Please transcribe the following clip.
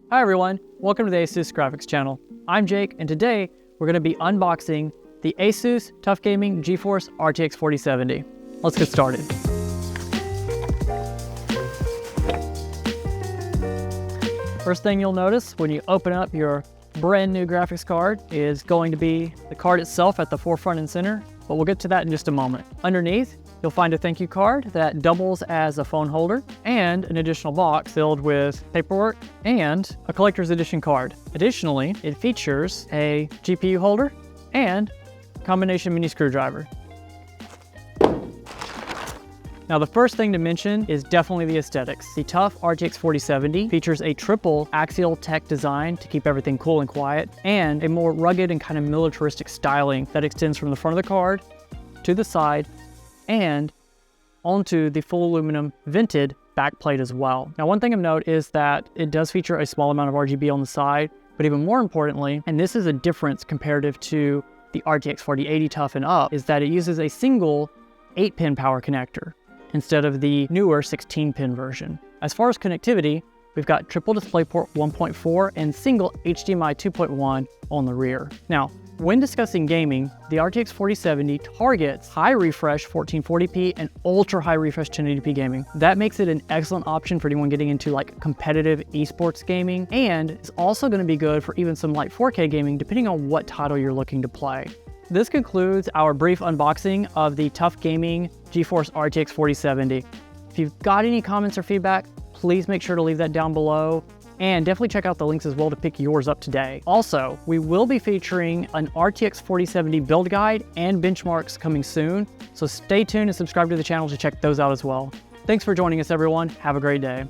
Hi everyone, welcome to the ASUS Graphics channel. I'm Jake, and today we're going to be unboxing the ASUS TUF Gaming GeForce RTX 4070. Let's get started. First thing you'll notice when you open up your brand new graphics card is going to be the card itself at the forefront and center, but we'll get to that in just a moment. Underneath, you'll find a thank you card that doubles as a phone holder and an additional box filled with paperwork and a collector's edition card. Additionally, it features a GPU holder and combination mini screwdriver. Now, the first thing to mention is definitely the aesthetics. The TUF RTX 4070 features a triple axial tech design to keep everything cool and quiet, and a more rugged and kind of militaristic styling that extends from the front of the card to the side and onto the full aluminum vented backplate as well. Now, one thing of note is that it does feature a small amount of RGB on the side, but even more importantly, and this is a difference comparative to the RTX 4080 TUF and up, is that it uses a single 8-pin power connector instead of the newer 16-pin version. As far as connectivity, we've got triple DisplayPort 1.4 and single HDMI 2.1 on the rear. Now, when discussing gaming, the RTX 4070 targets high refresh 1440p and ultra high refresh 1080p gaming. That makes it an excellent option for anyone getting into like competitive esports gaming, and it's also going to be good for even some light 4K gaming depending on what title you're looking to play. This concludes our brief unboxing of the TUF Gaming GeForce RTX 4070. If you've got any comments or feedback, please make sure to leave that down below, and definitely check out the links as well to pick yours up today. Also, we will be featuring an RTX 4070 build guide and benchmarks coming soon, so stay tuned and subscribe to the channel to check those out as well. Thanks for joining us, everyone. Have a great day.